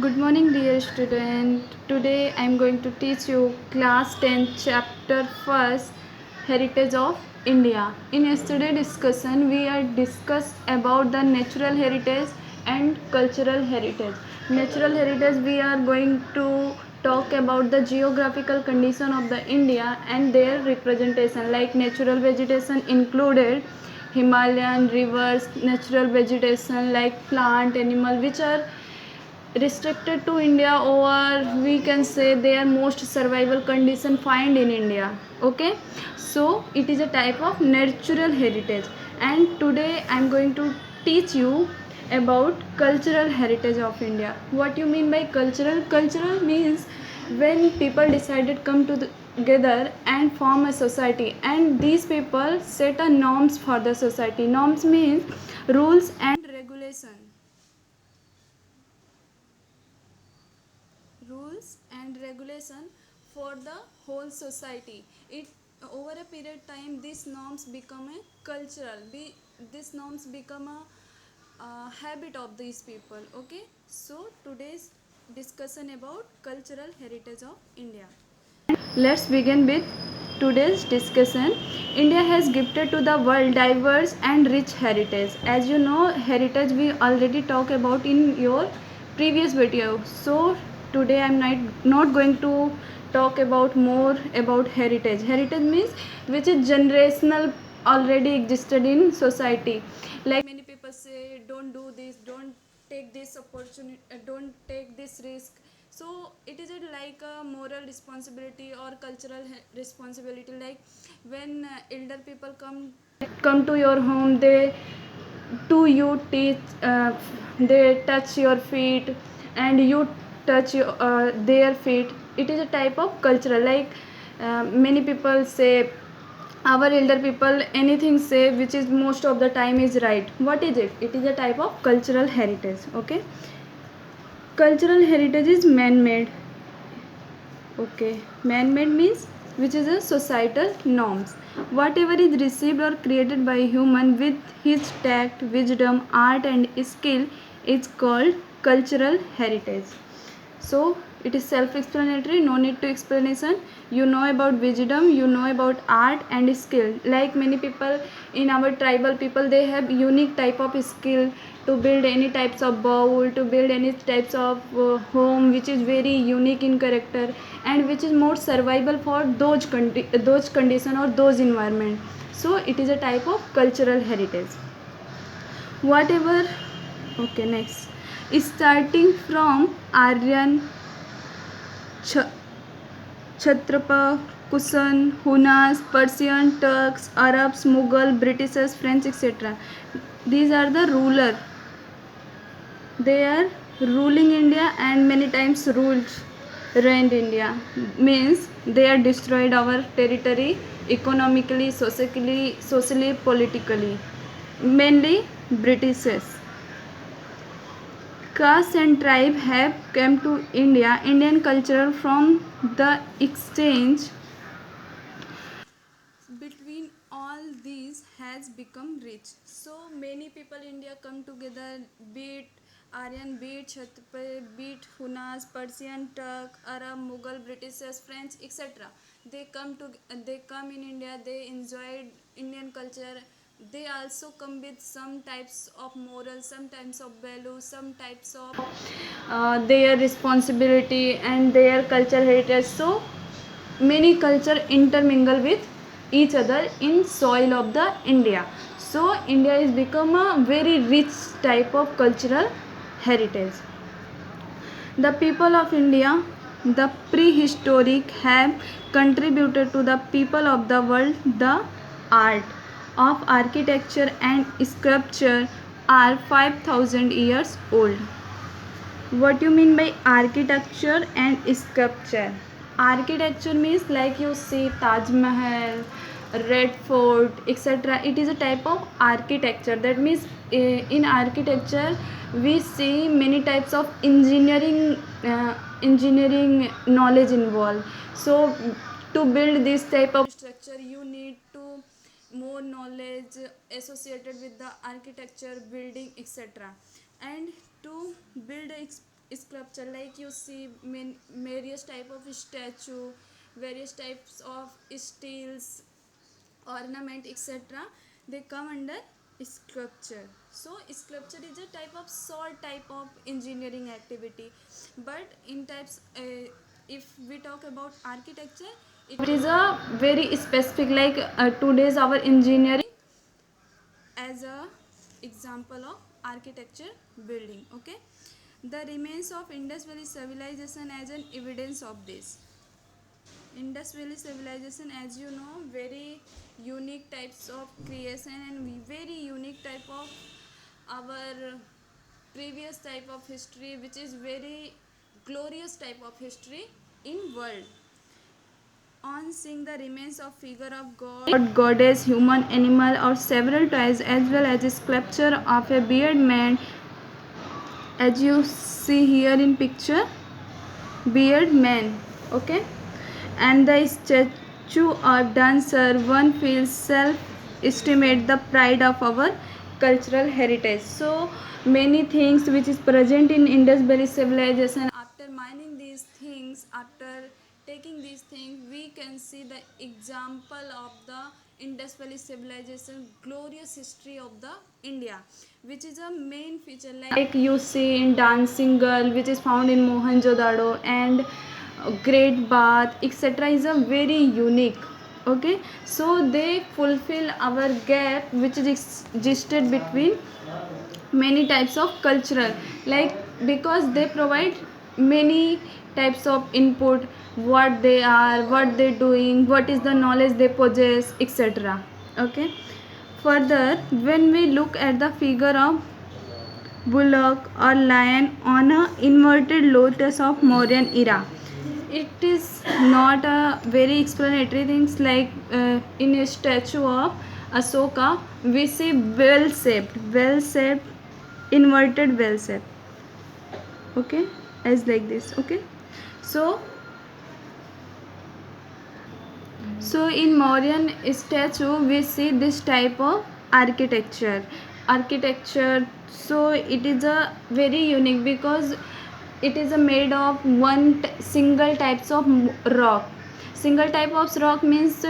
Good morning, dear student. Today I am going to teach you class 10 chapter 1st Heritage of India. In yesterday's discussion we are discussed about the natural heritage and cultural heritage. Natural heritage we are going to talk about the geographical condition of the India and their representation, like natural vegetation included Himalayan rivers, natural vegetation like plant, animal, which are restricted to India, or we can say their most survival condition find in India. Okay, so it is a type of natural heritage, and today I am going to teach you about cultural heritage of India. What you mean by cultural? Cultural means when people decided come together and form a society, and these people set a norms for the society. Norms means rules and regulation for the whole society. It over a period time these norms become a these norms become a habit of these people. Okay, so today's discussion about cultural heritage of India. Let's begin with today's discussion. India has gifted to the world diverse and rich heritage. As you know, heritage we already talked about in your previous video. So today I'm not going to talk about more about heritage. Heritage means which is generational, already existed in society. Like many people say, don't do this, don't take this opportunity, don't take this risk. So it is like a moral responsibility or cultural responsibility. Like when elder people come to your home, they to you teach, they touch your feet and you touch their feet. It is a type of cultural, like many people say our elder people anything say which is most of the time is right. What is it? It is a type of cultural heritage. Okay, cultural heritage is man-made. Okay, man-made means which is a societal norms. Whatever is received or created by human with his tact, wisdom, art and skill is called cultural heritage. So it is self-explanatory, no need to explanation. You know about wisdom, you know about art and skill. Like many people in our tribal people, they have unique type of skill to build any types of bowl, to build any types of home which is very unique in character and which is more survival for those condition or those environment. So it is a type of cultural heritage. Whatever. Okay, next, starting from Aryan, Kshatrapa, Kusan, Hunas, Persian, Turks, Arabs, Mughal, Britishers, French, etc. These are the ruler. They are ruling India and many times reigned India. Means they are destroyed our territory economically, socially, politically. Mainly Britishers. Caste and tribe have come to India. Indian culture from the exchange between all these has become rich. So many people in India come together, be it Aryan, be it Kshatriya, be it Hunas, Persian, Turk, Arab, Mughal, Britishers, French, etc. They come in India, they enjoyed Indian culture. They also come with some types of moral, some types of value, some types of their responsibility and their culture heritage. So many culture intermingle with each other in soil of the India. So India is become a very rich type of cultural heritage. The people of India, the prehistoric, have contributed to the people of the world. The art of architecture and sculpture are 5000 years old. What you mean by architecture and sculpture? Architecture means like you see Taj Mahal, Red Fort, etc. It is a type of architecture. That means in architecture we see many types of engineering knowledge involved. So to build this type of structure you need to more knowledge associated with the architecture, building, etc. And to build sculpture, like you see various type of statue, various types of steels, ornament, etc. They come under sculpture. So sculpture is a type of sort type of engineering activity. But in types, if we talk about architecture, it is a very specific, like today's our engineering as a example of architecture building. Okay, the remains of Indus Valley civilization as an evidence of this. Indus Valley civilization, as you know, very unique types of creation and very unique type of our previous type of history, which is very glorious type of history in world. On seeing the remains of figure of god, goddess, human, animal, or several toys, as well as a sculpture of a bearded man, as you see here in picture, beard man. Okay, and the statue of dancer, one feels self estimate the pride of our cultural heritage. So many things which is present in Indus Valley civilization, after mining these things, after taking these things, we can see the example of the Indus Valley civilization glorious history of the India, which is a main feature, like you see in Dancing Girl, which is found in Mohenjo-daro, and Great Bath, etc. is a very unique. Okay, so they fulfill our gap which is existed between many types of cultural, like because they provide many types of input, what they are, what they doing, what is the knowledge they possess, etc. Okay, further, when we look at the figure of bullock or lion on a inverted lotus of Mauryan era, it is not a very explanatory things, like in a statue of Asoka we see well shaped, inverted well shaped. Okay, as like this. Okay, so in Mauryan statue we see this type of architecture. So it is a very unique because it is a made of one single types of rock. Single type of rock means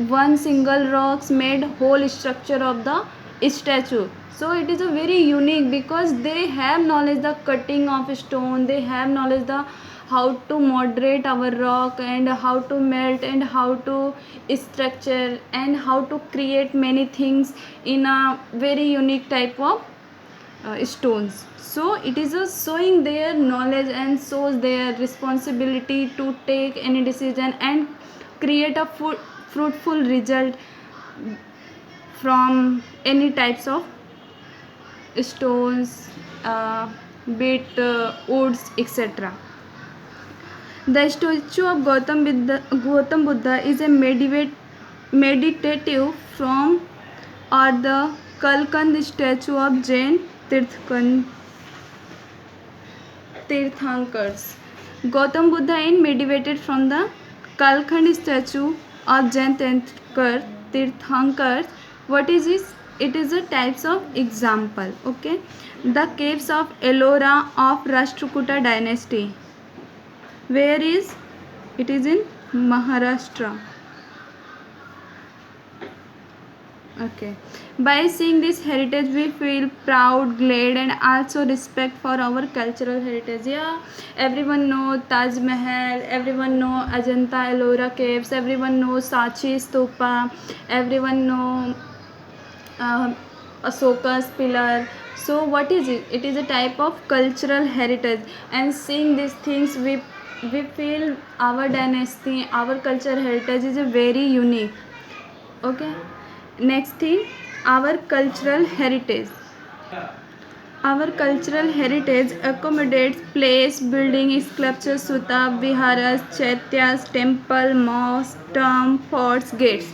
one single rocks made whole structure of the statue. So it is a very unique because they have knowledge the cutting of stone, they have knowledge the how to moderate our rock and how to melt and how to structure and how to create many things in a very unique type of stones. So it is a showing their knowledge and shows their responsibility to take any decision and create a fruitful result from any types of stones, bit, woods, etc. The statue of Gautam Buddha is a meditative form, or the Kalkand statue of Jain Tirthankars. Gautam Buddha is meditated from the Kalkhand statue of Jain Tirthankars. What is this? It is a types of example. Okay, the caves of Ellora of Rashtrakuta dynasty. Where is it? Is in Maharashtra. Okay, by seeing this heritage we feel proud, glad, and also respect for our cultural heritage. Yeah, everyone know Taj Mahal, everyone know Ajanta Ellora caves, everyone know Sachi Stupa, everyone know Asoka's pillar. So what is it? It is a type of cultural heritage, and seeing these things we feel our dynasty, our cultural heritage is a very unique. Okay, next thing, our cultural heritage. Our cultural heritage accommodates place, building, sculptures, sutta, viharas, chaityas, temple, mosques, tomb, forts, gates.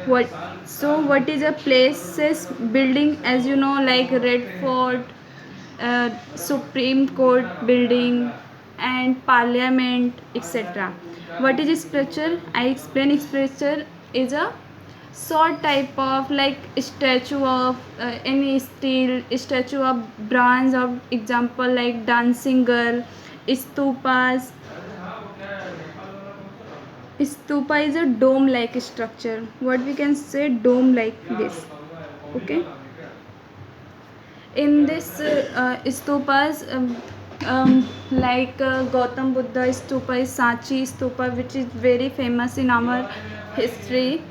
What is a places building? As you know, like Red Fort, Supreme Court building, and Parliament, etc. What is sculpture? I explain sculpture is a sort type of like statue of any steel statue of bronze of example like dancing girl. Stupas. Stupa is a dome like structure, what we can say, dome like this. Okay, in this stupas, like Gautam Buddha stupa is Sanchi stupa, which is very famous in our history.